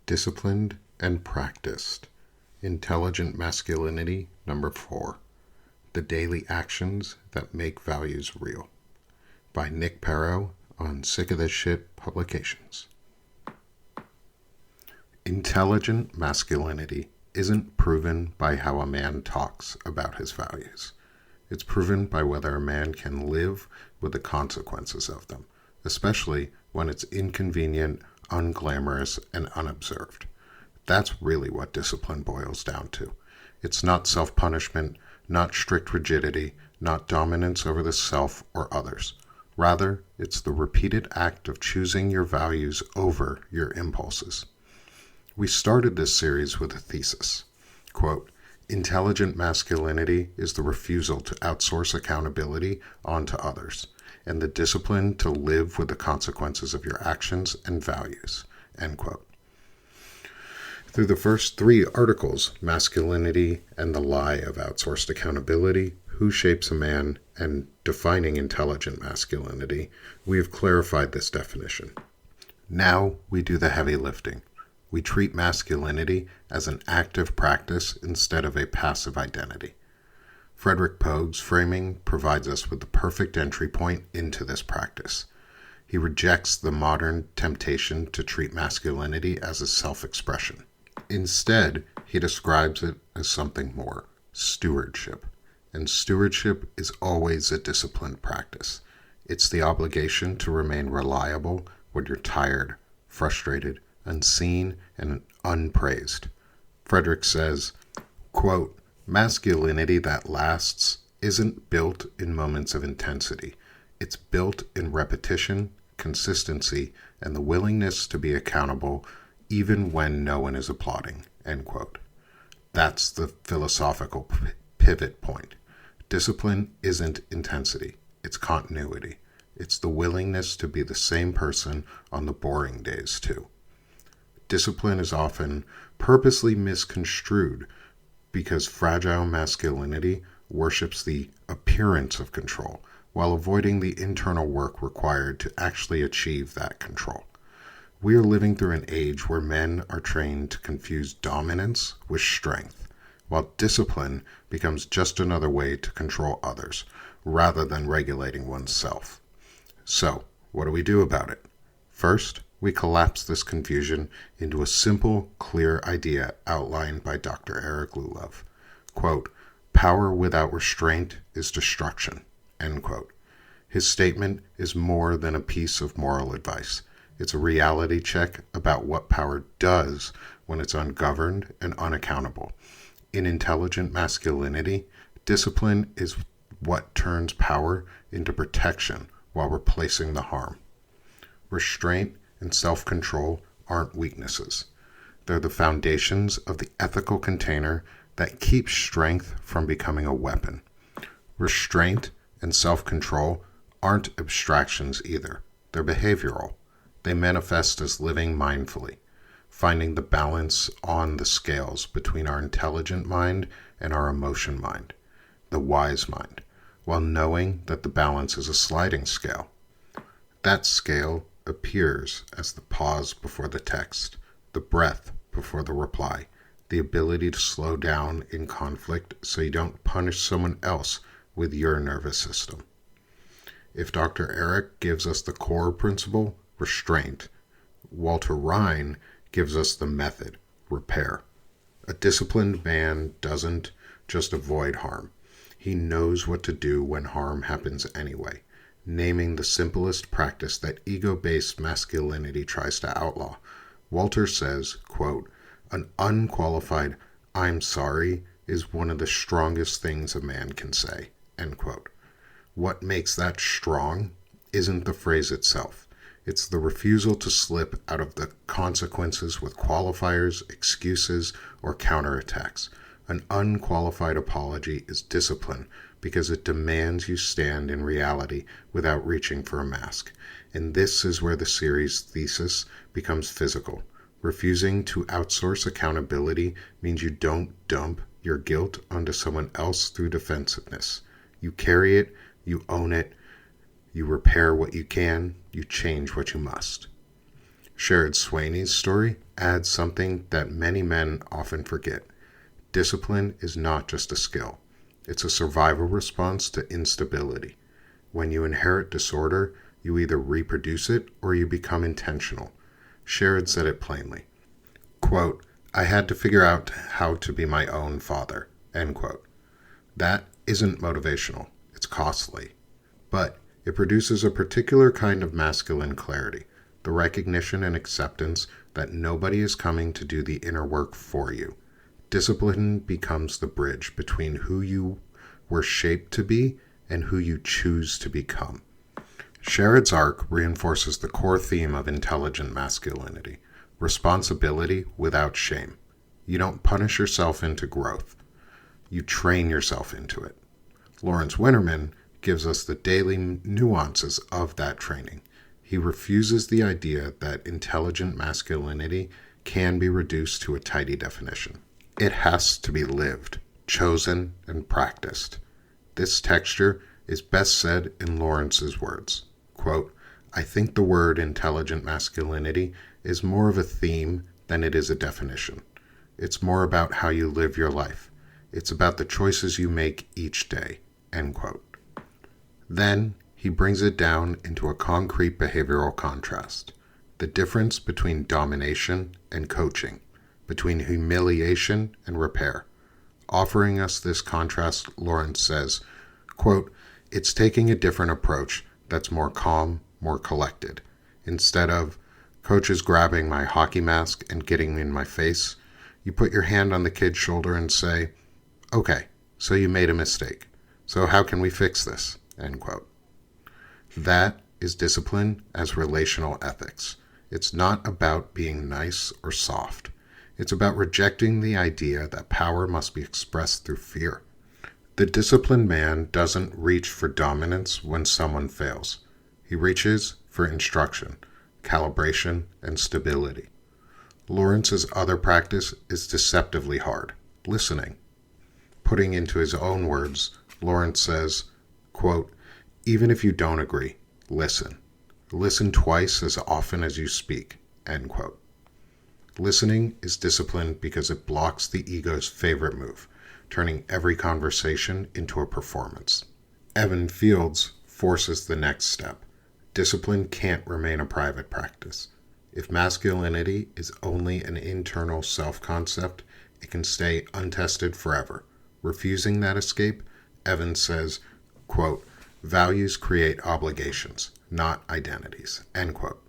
Disciplined and Practiced. Intelligent Masculinity, number 4. The Daily Actions That Make Values Real. By Nick Perro on Sick of This Shit Publications. Intelligent masculinity isn't proven by how a man talks about his values. It's proven by whether a man can live with the consequences of them, especially when it's inconvenient, unglamorous, and unobserved. That's really what discipline boils down to. It's not self-punishment, not strict rigidity, not dominance over the self or others. Rather, it's the repeated act of choosing your values over your impulses. We started this series with a thesis. Quote, "Intelligent masculinity is the refusal to outsource accountability onto others, and the discipline to live with the consequences of your actions and values." End quote. Through the first 3 articles, Masculinity and the Lie of Outsourced Accountability, Who Shapes a Man, and Defining Intelligent Masculinity, we have clarified this definition. Now we do the heavy lifting. We treat masculinity as an active practice instead of a passive identity. Frederick Pogue's framing provides us with the perfect entry point into this practice. He rejects the modern temptation to treat masculinity as a self-expression. Instead, he describes it as something more, stewardship. And stewardship is always a disciplined practice. It's the obligation to remain reliable when you're tired, frustrated, unseen, and unpraised. Frederick says, quote, "Masculinity that lasts isn't built in moments of intensity. It's built in repetition, consistency, and the willingness to be accountable even when no one is applauding." End quote. That's the philosophical pivot point. Discipline isn't intensity. It's continuity. It's the willingness to be the same person on the boring days too. Discipline is often purposely misconstrued because fragile masculinity worships the appearance of control while avoiding the internal work required to actually achieve that control. We are living through an age where men are trained to confuse dominance with strength, while discipline becomes just another way to control others rather than regulating oneself. So, what do we do about it? First, we collapse this confusion into a simple, clear idea outlined by Dr. Eric Lulov. Quote, "Power without restraint is destruction." End quote. His statement is more than a piece of moral advice. It's a reality check about what power does when it's ungoverned and unaccountable. In intelligent masculinity, discipline is what turns power into protection while replacing the harm. Restraint and self-control aren't weaknesses. They're the foundations of the ethical container that keeps strength from becoming a weapon. Restraint and self-control aren't abstractions either. They're behavioral. They manifest as living mindfully, finding the balance on the scales between our intelligent mind and our emotion mind, the wise mind, while knowing that the balance is a sliding scale. That scale appears as the pause before the text, the breath before the reply, the ability to slow down in conflict so you don't punish someone else with your nervous system. If Dr. Eric gives us the core principle, restraint, Walter Rhine gives us the method, repair. A disciplined man doesn't just avoid harm. He knows what to do when harm happens anyway, naming the simplest practice that ego-based masculinity tries to outlaw. Walter says, quote, "An unqualified 'I'm sorry' is one of the strongest things a man can say." End quote. What makes that strong isn't the phrase itself. It's the refusal to slip out of the consequences with qualifiers, excuses, or counterattacks. An unqualified apology is discipline because it demands you stand in reality without reaching for a mask. And this is where the series thesis becomes physical. Refusing to outsource accountability means you don't dump your guilt onto someone else through defensiveness. You carry it, you own it, you repair what you can, you change what you must. Sherrod Sweeney's story adds something that many men often forget. Discipline is not just a skill. It's a survival response to instability. When you inherit disorder, you either reproduce it or you become intentional. Sherrod said it plainly. Quote, I had to figure out how to be my own father. End quote. That isn't motivational. It's costly. But it produces a particular kind of masculine clarity, the recognition and acceptance that nobody is coming to do the inner work for you. Discipline becomes the bridge between who you were shaped to be and who you choose to become. Sherrod's arc reinforces the core theme of intelligent masculinity, responsibility without shame. You don't punish yourself into growth. You train yourself into it. Lawrence Winterman gives us the daily nuances of that training. He refuses the idea that intelligent masculinity can be reduced to a tidy definition. It has to be lived, chosen, and practiced. This texture is best said in Lawrence's words. Quote, I think the word intelligent masculinity is more of a theme than it is a definition. It's more about how you live your life. It's about the choices you make each day. End quote. Then he brings it down into a concrete behavioral contrast. The difference between domination and coaching, between humiliation and repair. Offering us this contrast, Lawrence says, quote, it's taking a different approach that's more calm, more collected. Instead of, coach is grabbing my hockey mask and getting in my face, you put your hand on the kid's shoulder and say, okay, so you made a mistake. So how can we fix this? End quote. That is discipline as relational ethics. It's not about being nice or soft. It's about rejecting the idea that power must be expressed through fear. The disciplined man doesn't reach for dominance when someone fails. He reaches for instruction, calibration, and stability. Lawrence's other practice is deceptively hard, listening. Putting into his own words, Lawrence says, quote, even if you don't agree, listen. Listen twice as often as you speak, end quote. Listening is discipline because it blocks the ego's favorite move, turning every conversation into a performance. Evan Fields forces the next step. Discipline can't remain a private practice. If masculinity is only an internal self-concept, it can stay untested forever. Refusing that escape, Evan says, quote, values create obligations, not identities, end quote.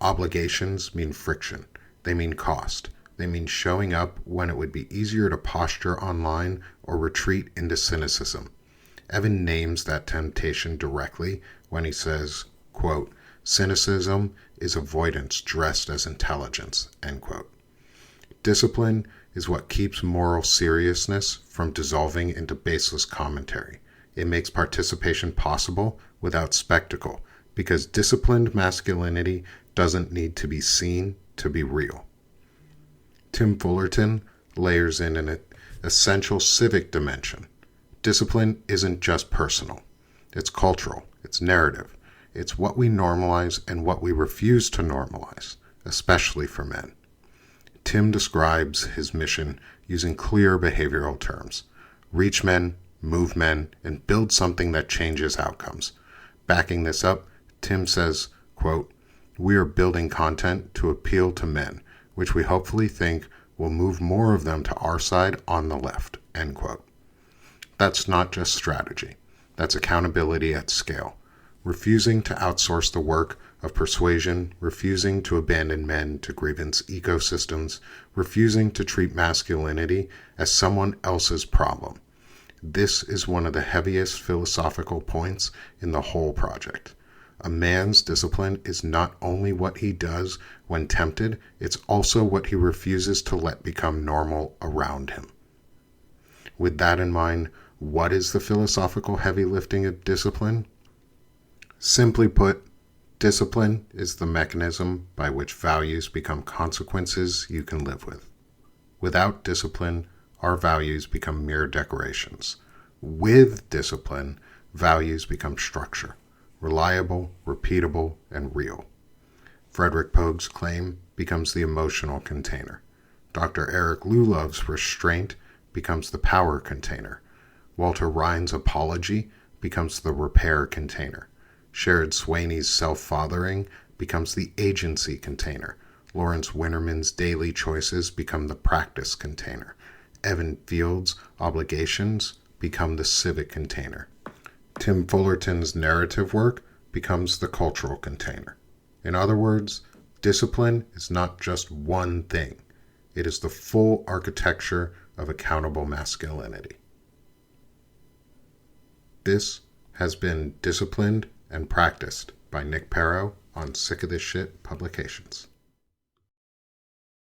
Obligations mean friction. They mean cost. They mean showing up when it would be easier to posture online or retreat into cynicism. Evan names that temptation directly when he says, quote, cynicism is avoidance dressed as intelligence, end quote. Discipline is what keeps moral seriousness from dissolving into baseless commentary. It makes participation possible without spectacle, because disciplined masculinity doesn't need to be seen to be real. Tim Fullerton layers in an essential civic dimension. Discipline isn't just personal. It's cultural. It's narrative. It's what we normalize and what we refuse to normalize, especially for men. Tim describes his mission using clear behavioral terms. Reach men, move men, and build something that changes outcomes. Backing this up, Tim says, quote, we are building content to appeal to men, which we hopefully think will move more of them to our side on the left, end quote. That's not just strategy. That's accountability at scale. Refusing to outsource the work of persuasion, refusing to abandon men to grievance ecosystems, refusing to treat masculinity as someone else's problem. This is one of the heaviest philosophical points in the whole project. A man's discipline is not only what he does when tempted, it's also what he refuses to let become normal around him. With that in mind, what is the philosophical heavy lifting of discipline? Simply put, discipline is the mechanism by which values become consequences you can live with. Without discipline, our values become mere decorations. With discipline, values become structure, reliable, repeatable, and real. Frederick Pogue's claim becomes the emotional container. Dr. Eric Lulov's restraint becomes the power container. Walter Rhine's apology becomes the repair container. Sherrod Sweeney's self-fathering becomes the agency container. Lawrence Winterman's daily choices become the practice container. Evan Field's obligations become the civic container. Tim Fullerton's narrative work becomes the cultural container. In other words, discipline is not just one thing. It is the full architecture of accountable masculinity. This has been Disciplined and Practiced by Nick Perro on Sick of This Shit Publications.